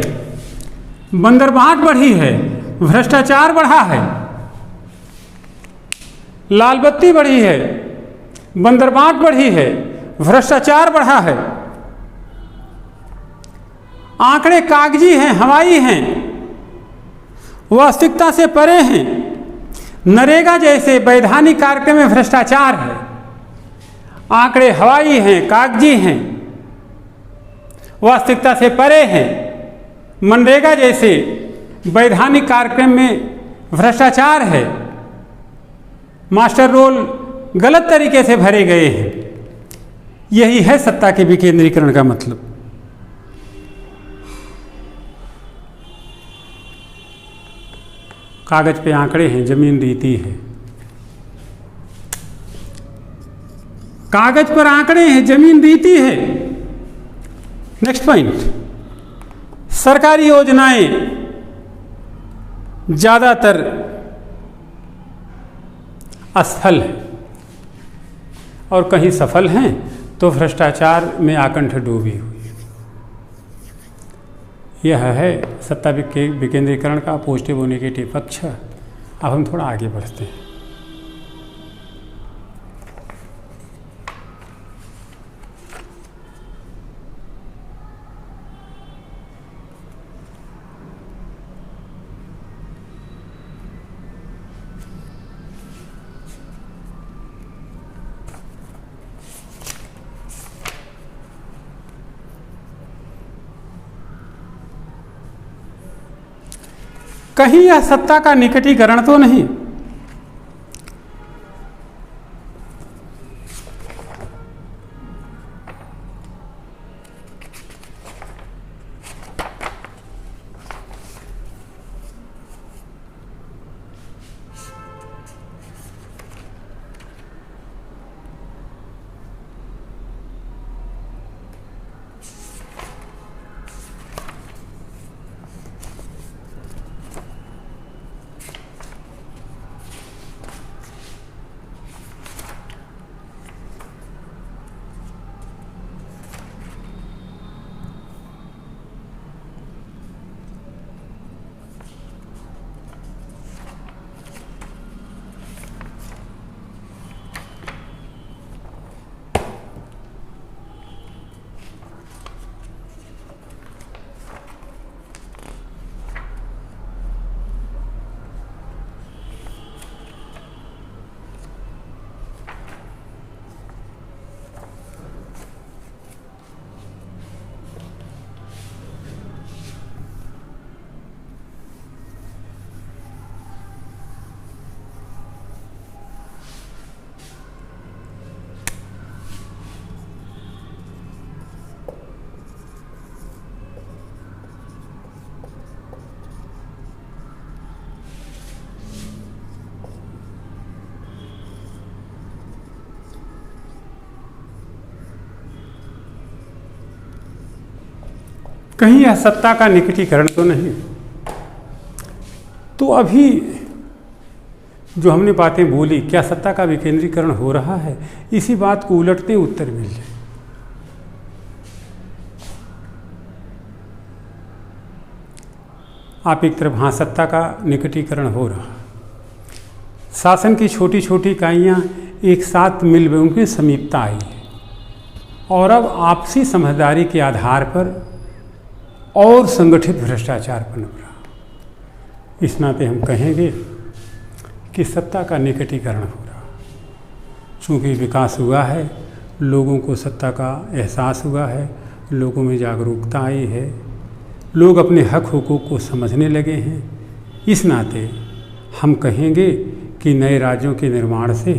बंदरबाट बढ़ी है, भ्रष्टाचार बढ़ा है। लाल बत्ती बढ़ी है, बंदरबाट बढ़ी है, भ्रष्टाचार बढ़ा है। आंकड़े कागजी हैं, हवाई हैं, वास्तविकता से परे हैं। नरेगा जैसे वैधानिक कार्यक्रम में भ्रष्टाचार है। आंकड़े हवाई हैं, कागजी हैं, वास्तविकता से परे हैं। मनरेगा जैसे वैधानिक कार्यक्रम में भ्रष्टाचार है। मास्टर रोल गलत तरीके से भरे गए हैं। यही है सत्ता के विकेंद्रीकरण का मतलब। कागज पे आंकड़े हैं, जमीन रीति है। कागज पर आंकड़े हैं, जमीन रीति है। नेक्स्ट पॉइंट, सरकारी योजनाएं ज्यादातर असफल हैं और कहीं सफल हैं तो भ्रष्टाचार में आकंठ डूबी हुई। यह है सत्ता विकेंद्रीकरण का पॉजिटिव और नेगेटिव पक्ष। अब हम थोड़ा आगे बढ़ते हैं। कहीं यह सत्ता का निकटीकरण तो नहीं। कहीं यह सत्ता का निकटीकरण तो नहीं। तो अभी जो हमने बातें बोली, क्या सत्ता का विकेंद्रीकरण हो रहा है? इसी बात को उलटते उत्तर मिल जाए। आप एक तरफ हाँ सत्ता का निकटीकरण हो रहा, शासन की छोटी छोटी इकाइयाँ एक साथ मिल गए, उनकी समीपता आई है और अब आपसी समझदारी के आधार पर और संगठित भ्रष्टाचार पनप रहा। इस नाते हम कहेंगे कि सत्ता का निकटीकरण हो रहा। चूँकि विकास हुआ है, लोगों को सत्ता का एहसास हुआ है, लोगों में जागरूकता आई है, लोग अपने हक हुकूक को समझने लगे हैं। इस नाते हम कहेंगे कि नए राज्यों के निर्माण से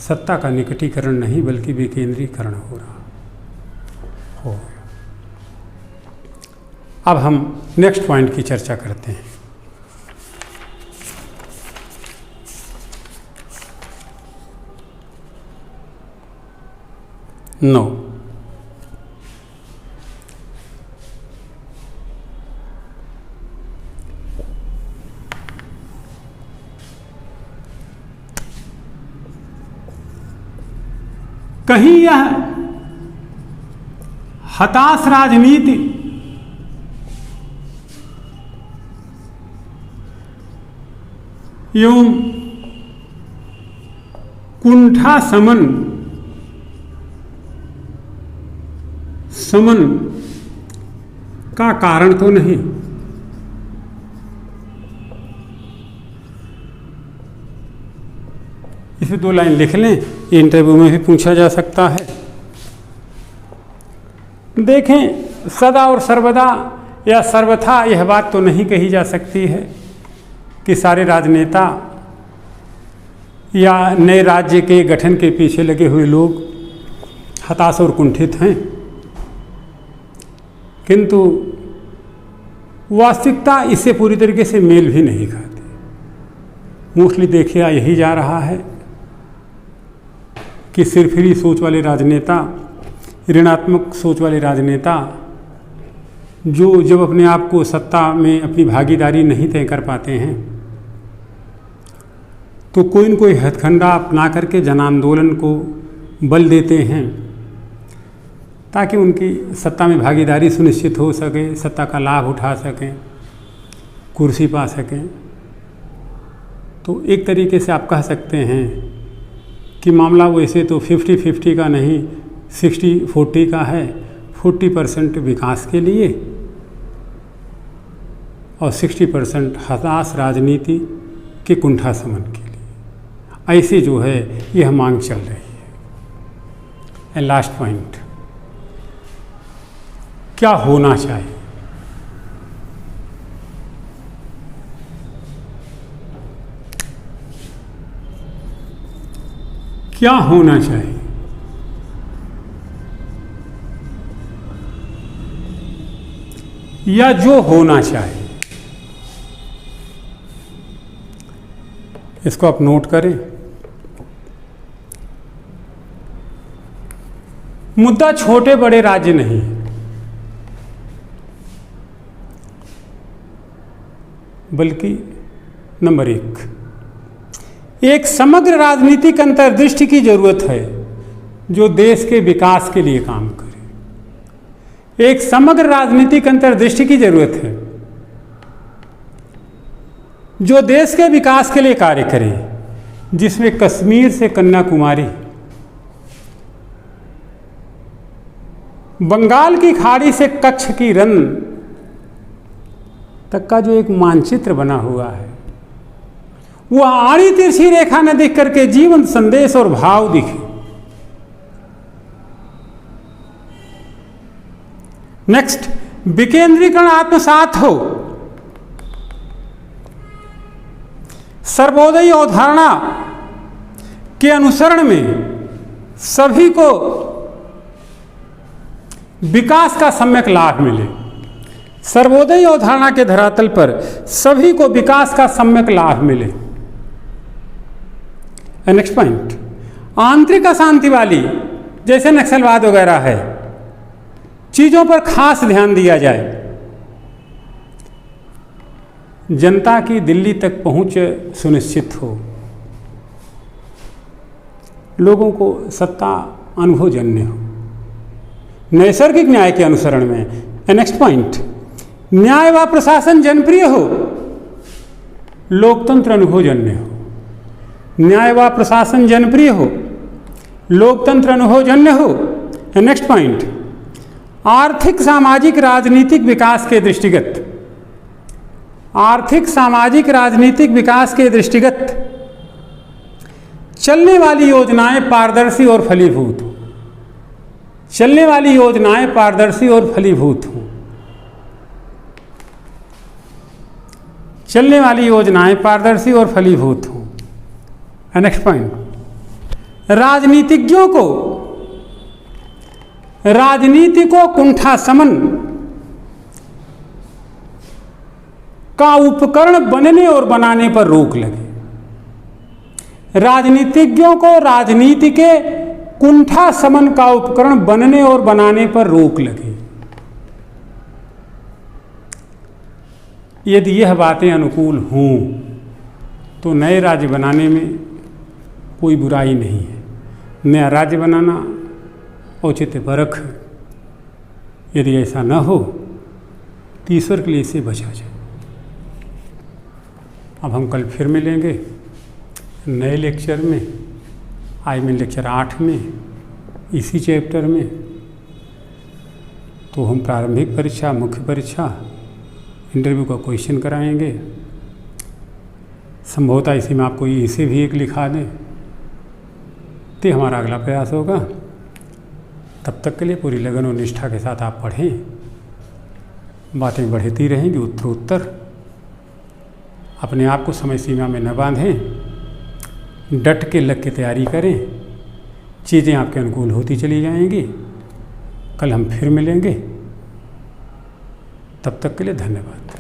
सत्ता का निकटीकरण नहीं बल्कि विकेंद्रीकरण हो रहा हो। अब हम नेक्स्ट पॉइंट की चर्चा करते हैं। 9। कहीं यह हताश राजनीति एवं कुंठा समन का कारण तो नहीं। इसे 2 लाइन लिख लें, ये इंटरव्यू में भी पूछा जा सकता है। देखें, सदा और सर्वदा या सर्वथा यह बात तो नहीं कही जा सकती है कि सारे राजनेता या नए राज्य के गठन के पीछे लगे हुए लोग हताश और कुंठित हैं, किंतु वास्तविकता इससे पूरी तरीके से मेल भी नहीं खाती। मोस्टली देखिए यही जा रहा है कि सिरफिरी सोच वाले राजनेता, ऋणात्मक सोच वाले राजनेता, जो जब अपने आप को सत्ता में अपनी भागीदारी नहीं तय कर पाते हैं तो कोई न कोई हथकंडा अपना करके जन आंदोलन को बल देते हैं ताकि उनकी सत्ता में भागीदारी सुनिश्चित हो सके, सत्ता का लाभ उठा सकें, कुर्सी पा सकें। तो एक तरीके से आप कह सकते हैं कि मामला वैसे तो 50-50 का नहीं, 60-40 का है। 40% विकास के लिए और 60% हताश राजनीति के कुंठा समन के लिए, ऐसे जो है यह मांग चल रही है। लास्ट पॉइंट, क्या होना चाहिए? क्या होना चाहिए? या जो होना चाहिए, इसको आप नोट करें। मुद्दा छोटे बड़े राज्य नहीं है, बल्कि नंबर 1 समग्र राजनीतिक अंतर्दृष्टि की जरूरत है जो देश के विकास के लिए काम करे। एक समग्र राजनीतिक अंतर्दृष्टि की जरूरत है जो देश के विकास के लिए कार्य करे, जिसमें कश्मीर से कन्याकुमारी, बंगाल की खाड़ी से कच्छ की रन तक का जो एक मानचित्र बना हुआ है, वह आड़ी तिरछी रेखा न दिख करके जीवंत संदेश और भाव दिखे। नेक्स्ट, विकेंद्रीकरण आत्मसात हो, सर्वोदयी अवधारणा के अनुसरण में सभी को विकास का सम्यक लाभ मिले। सर्वोदयी अवधारणा के धरातल पर सभी को विकास का सम्यक लाभ मिले। नेक्स्ट पॉइंट, आंतरिक अशांति वाली जैसे नक्सलवाद वगैरह है, चीजों पर खास ध्यान दिया जाए। जनता की दिल्ली तक पहुंच सुनिश्चित हो, लोगों को सत्ता अनुभवजन्य हो, नैसर्गिक न्याय के अनुसरण में। नेक्स्ट पॉइंट, न्याय व प्रशासन जनप्रिय हो, लोकतंत्र अनुभवजन्य हो। न्याय व प्रशासन जनप्रिय हो, लोकतंत्र अनुभवजन्य हो। नेक्स्ट पॉइंट, आर्थिक सामाजिक राजनीतिक विकास के दृष्टिगत, आर्थिक सामाजिक राजनीतिक विकास के दृष्टिगत चलने वाली योजनाएं पारदर्शी और फलीभूत हो, चलने वाली योजनाएं पारदर्शी और फलीभूत हो, चलने वाली योजनाएं पारदर्शी और फलीभूत हो। नेक्स्ट पॉइंट, राजनीतिज्ञों को राजनीति को कुंठा समन का उपकरण बनने और बनाने पर रोक लगे। राजनीतिज्ञों को राजनीति के कुंठा समन का उपकरण बनने और बनाने पर रोक लगे। यदि यह बातें अनुकूल हों तो नए राज्य बनाने में कोई बुराई नहीं है। नया राज्य बनाना औचित्यपरक है। यदि ऐसा न हो तो ईश्वर के लिए इसे बचा जाए। अब हम कल फिर मिलेंगे नए लेक्चर में। आज मैं लेक्चर 8 में इसी चैप्टर में। तो हम प्रारंभिक परीक्षा, मुख्य परीक्षा, इंटरव्यू का क्वेश्चन कराएंगे। संभवतः इसी में आपको इसे भी एक लिखा दें तो हमारा अगला प्रयास होगा। तब तक के लिए पूरी लगन और निष्ठा के साथ आप पढ़ें। बातें बढ़ती रहेंगी उत्तरोत्तर। अपने आप को समय सीमा में न बांधें, डट के लग के तैयारी करें। चीज़ें आपके अनुकूल होती चली जाएंगी। कल हम फिर मिलेंगे। तब तक के लिए धन्यवाद।